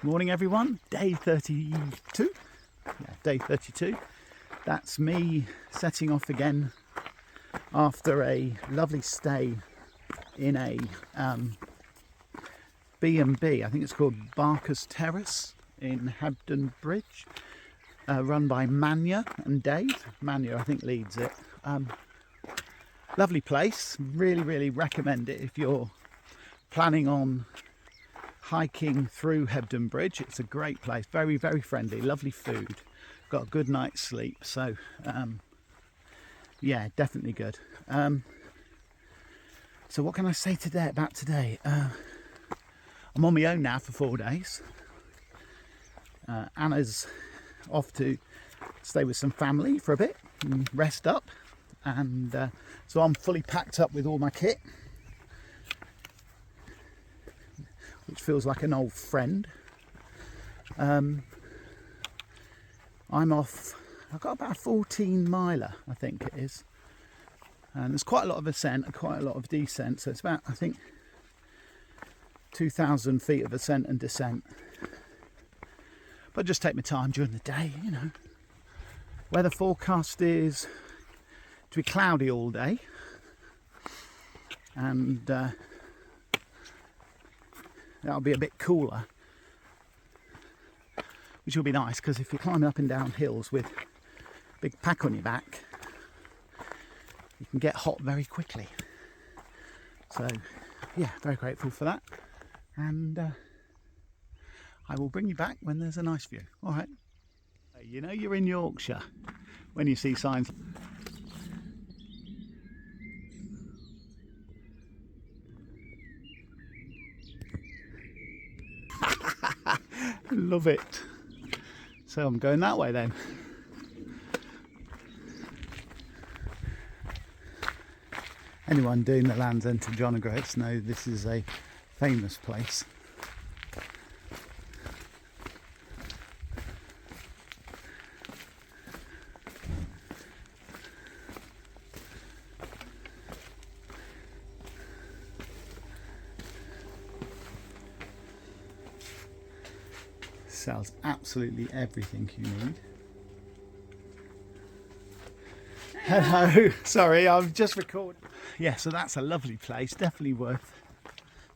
Morning everyone, day 32. Yeah, day 32. That's me setting off again after a lovely stay in a B&B. I think it's called Barker's Terrace in Hebden Bridge, run by Manya and Dave. Manya, I think, leads it. Lovely place, really recommend it if you're planning on hiking through Hebden Bridge. It's a great place, very friendly, lovely food, got a good night's sleep, so yeah, definitely good. So what can I say about today? I'm on my own now for 4 days. Anna's off to stay with some family for a bit and rest up, and so I'm fully packed up with all my kit, which feels like an old friend. I'm off. I've got about a 14 miler, I think it is, and there's quite a lot of ascent and quite a lot of descent, so it's about, I think, 2,000 feet of ascent and descent. But just take my time during the day, you know. Weather forecast is to be cloudy all day, and that'll be a bit cooler, which will be nice, because if you're climbing up and down hills with a big pack on your back, you can get hot very quickly. So yeah, very grateful for that, and I will bring you back when there's a nice view. All right. You know you're in Yorkshire when you see signs. Love it. So I'm going that way then. Anyone doing the Land's End to John O'Groats know this is a famous place. Sells absolutely everything you need. Hello, sorry, I've just recorded. Yeah, so that's a lovely place, definitely worth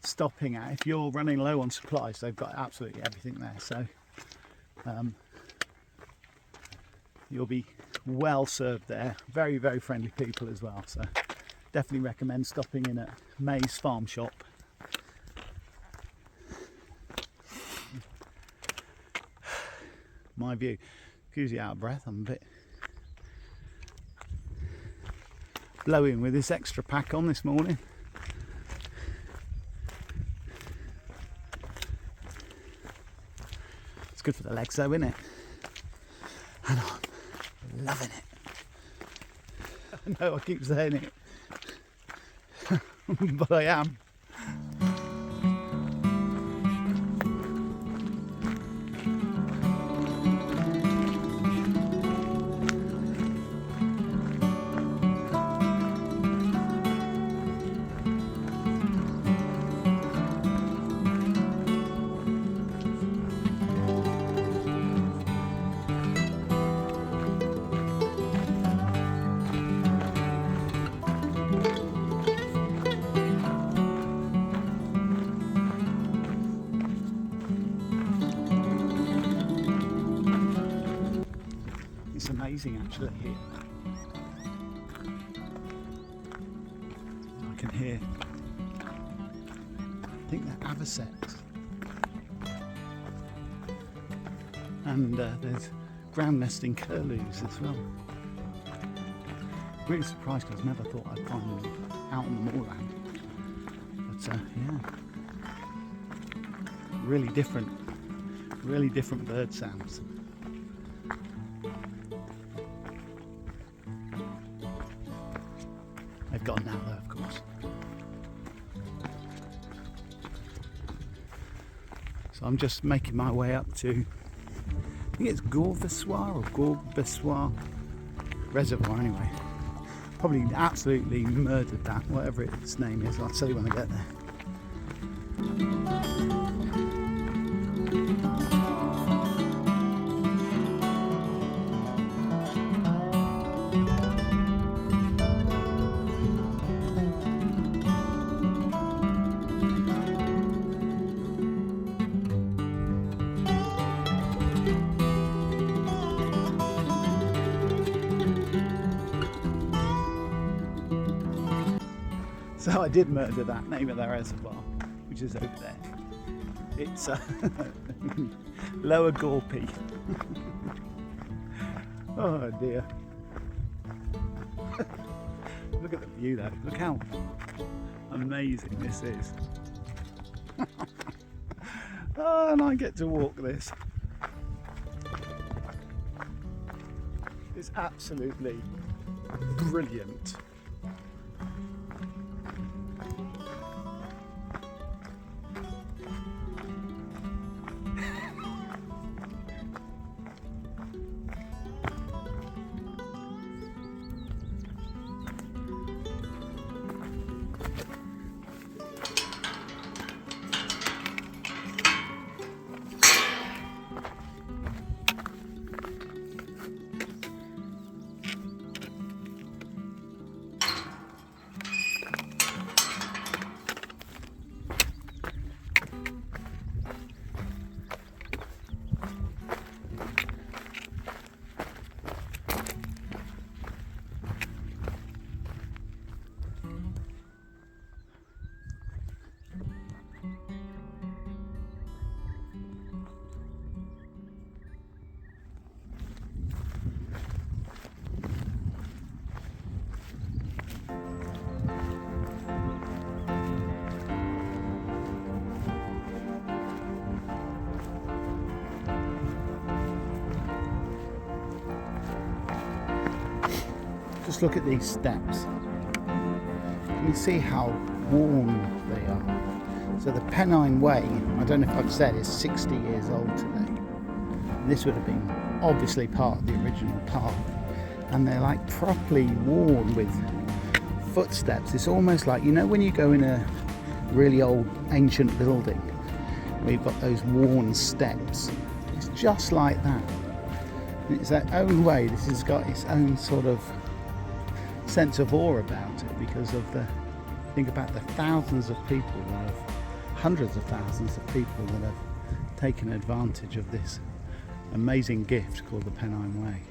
stopping at if you're running low on supplies. They've got absolutely everything there, so you'll be well served there. Very friendly people as well, so definitely recommend stopping in at May's Farm Shop. My view, excuse you, out of breath, I'm a bit blowing with this extra pack on this morning. It's good for the legs though, isn't it? And I'm loving it. I know I keep saying it, but I am. It's amazing actually here. I can hear, I think they're avocets, and there's ground nesting curlews as well. Really surprised, because I never thought I'd find them out on the moorland. But yeah, really different bird sounds. They've gone now though, of course. So I'm just making my way up to, I think it's Gorvissois or Gorbissois Reservoir anyway. Probably absolutely murdered that, whatever its name is. I'll tell you when I get there. So I did murder that name of that reservoir, which is over there. It's Lower Gorpy. Oh dear. Look at the view though. Look how amazing this is. Oh, and I get to walk this. It's absolutely brilliant. Just look at these steps. Can you see how worn they are? So the Pennine Way, I don't know if I've said, is 60 years old today. This would have been obviously part of the original path. And they're like properly worn with footsteps. It's almost like, you know, when you go in a really old ancient building where you've got those worn steps. It's just like that. And it's that own way. This has got its own sort of sense of awe about it because of think about the thousands of people that have, hundreds of thousands of people that have taken advantage of this amazing gift called the Pennine Way.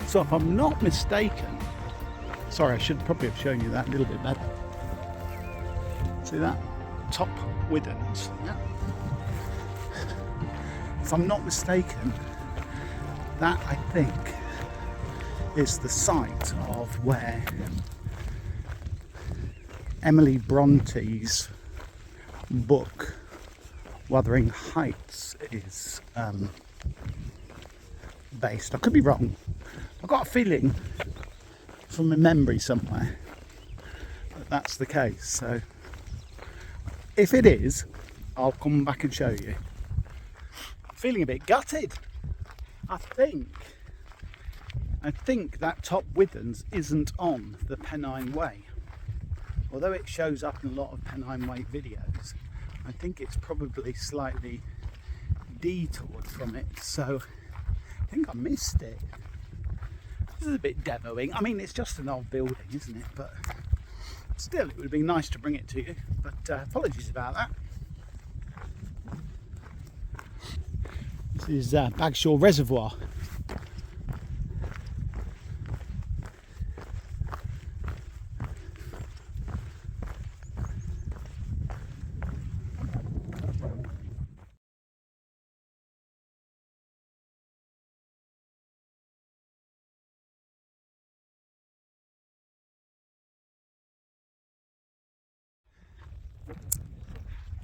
So if I'm not mistaken, sorry, I should probably have shown you that a little bit better. See that? Top Withens. Yeah. If I'm not mistaken, that I think is the site of where Emily Bronte's book Wuthering Heights is based. I could be wrong. I've got a feeling from my memory somewhere that that's the case. So if it is, I'll come back and show you. I'm feeling a bit gutted. I think that Top Withens isn't on the Pennine Way. Although it shows up in a lot of Pennine Way videos, I think it's probably slightly detoured from it. So I think I missed it. This is a bit demoing. I mean, it's just an old building, isn't it? But still, it would be nice to bring it to you. But apologies about that. This is Bagshaw Reservoir.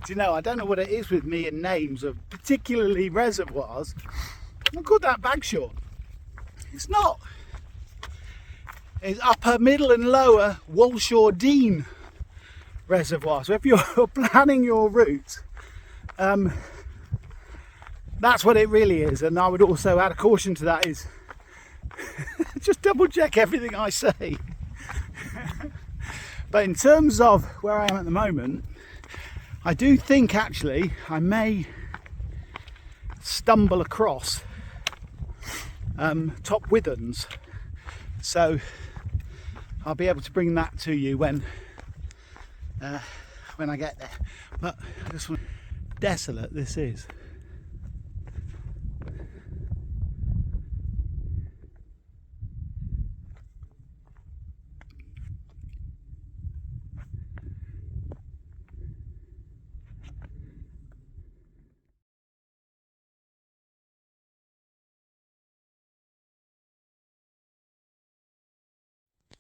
Do you know, I don't know what it is with me and names of particularly reservoirs. I'm called that Bagshore. It's not. It's upper, middle and lower Walshaw Dean reservoir. So if you're planning your route, that's what it really is. And I would also add a caution to that is just double check everything I say. But in terms of where I am at the moment, I do think actually I may stumble across top Withens. So I'll be able to bring that to you when I get there. But I just want desolate this is.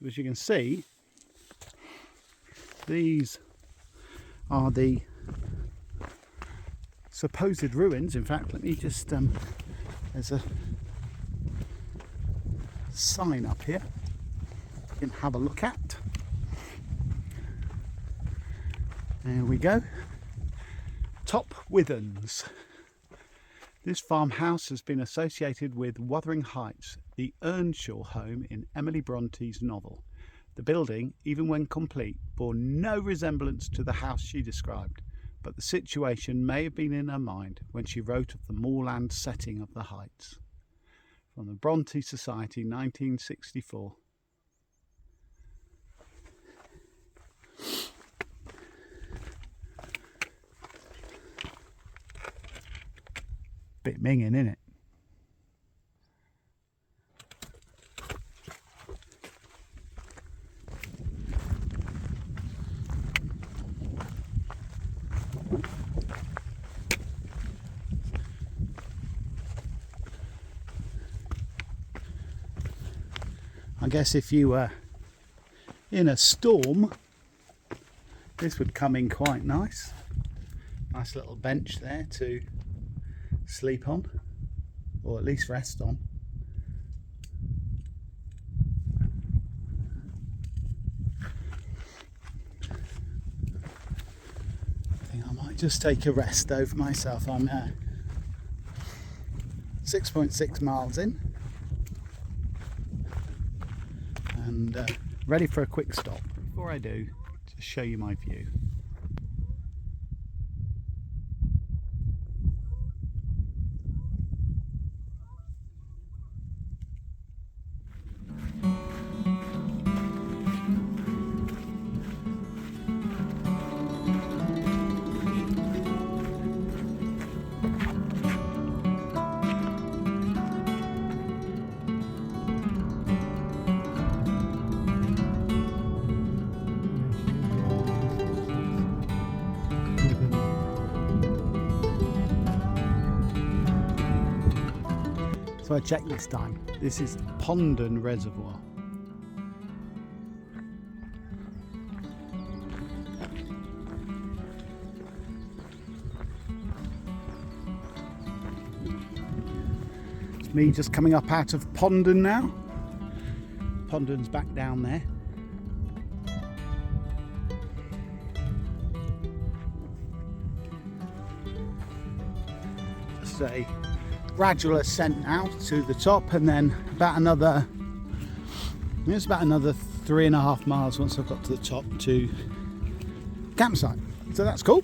As you can see, these are the supposed ruins. In fact, let me just there's a sign up here you can have a look at. There we go. Top Withens. This farmhouse has been associated with Wuthering Heights, the Earnshaw home in Emily Bronte's novel. The building, even when complete, bore no resemblance to the house she described, but the situation may have been in her mind when she wrote of the moorland setting of the Heights. From the Bronte Society, 1964. Bit minging, isn't it? I guess if you were in a storm, this would come in quite nice. Nice little bench there to sleep on, or at least rest on. I think I might just take a rest though for myself. I'm 6.6 miles in and ready for a quick stop. Before I do, just show you my view. So I checked this time. This is Pennine Reservoir. It's me just coming up out of Pennine now. Pennine's back down there. Just a gradual ascent now to the top, and then about another, it's about another 3.5 miles once I've got to the top to campsite. So that's cool.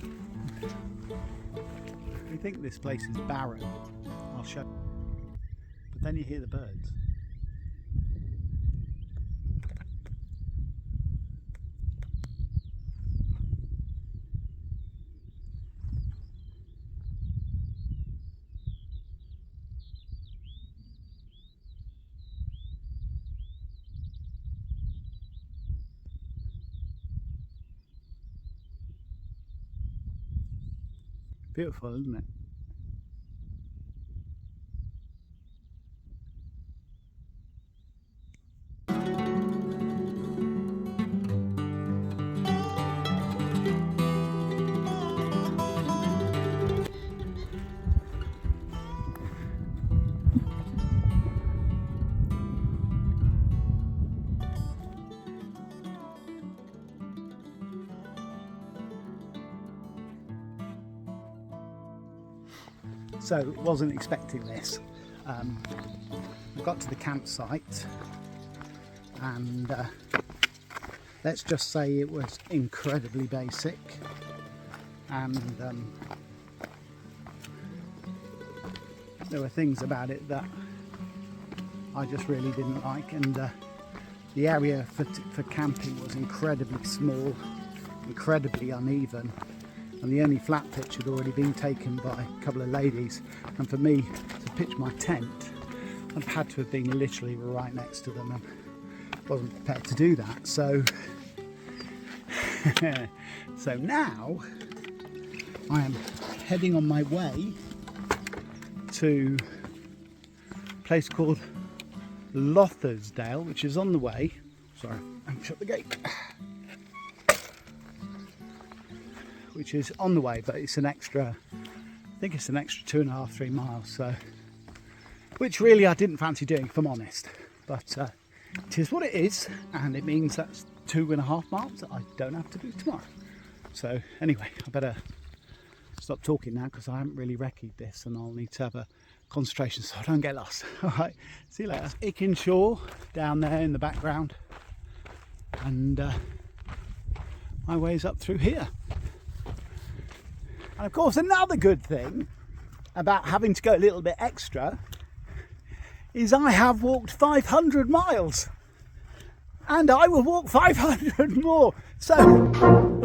I think this place is barren. I'll show you. But then you hear the birds. Beautiful, isn't it? So wasn't expecting this. I got to the campsite and let's just say it was incredibly basic, and there were things about it that I just really didn't like, and the area for camping was incredibly small, incredibly uneven, and the only flat pitch had already been taken by a couple of ladies, and for me to pitch my tent I'd had to have been literally right next to them, and wasn't prepared to do that. So so now I am heading on my way to a place called Lothersdale, which is on the way. Sorry, I'll shut the gate. Which is on the way, but it's an extra, I think it's an extra 2.5-3 miles, so, which really I didn't fancy doing, if I'm honest, but it is what it is, and it means that's 2.5 miles that I don't have to do tomorrow. So anyway, I better stop talking now because I haven't really recce'd this, and I'll need to have a concentration so I don't get lost. All right, see you later. Ickornshaw down there in the background, and my way's up through here. And of course, another good thing about having to go a little bit extra is I have walked 500 miles, and I will walk 500 more. So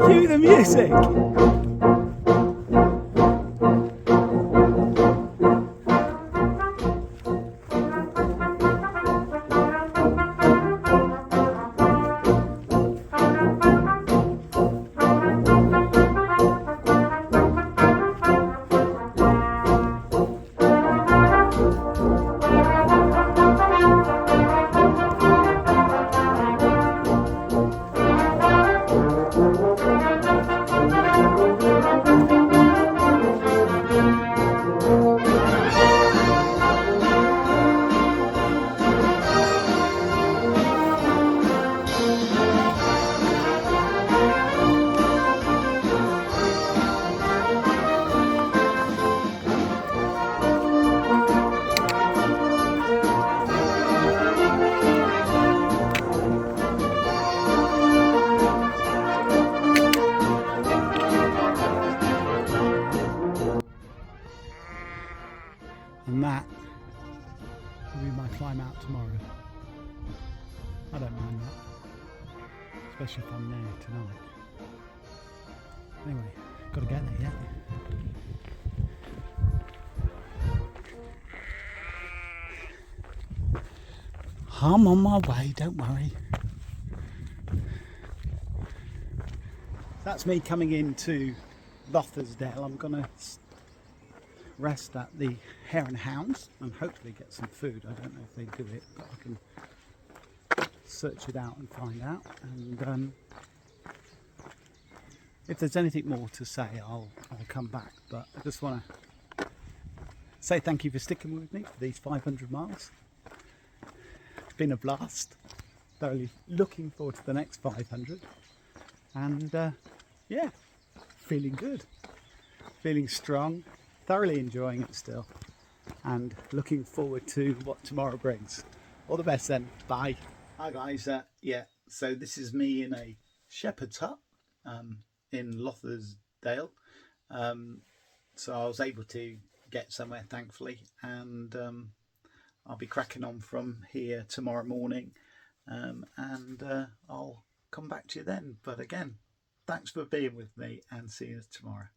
cue the music. And that will be my climb out tomorrow. I don't mind that, especially if I'm there tonight. Anyway, got to get there yet. I'm on my way, don't worry. That's me coming into Lothersdale. I'm going to rest at the Hare and Hounds and hopefully get some food. I don't know if they do it, but I can search it out and find out. And if there's anything more to say, I'll come back. But I just want to say thank you for sticking with me for these 500 miles. It's been a blast. Thoroughly looking forward to the next 500. And yeah, feeling good, feeling strong. Thoroughly enjoying it still, and looking forward to what tomorrow brings. All the best then. Bye. Hi guys. Yeah, so this is me in a shepherd's hut in Lothersdale. So I was able to get somewhere, thankfully, and I'll be cracking on from here tomorrow morning, and I'll come back to you then. But again, thanks for being with me, and see you tomorrow.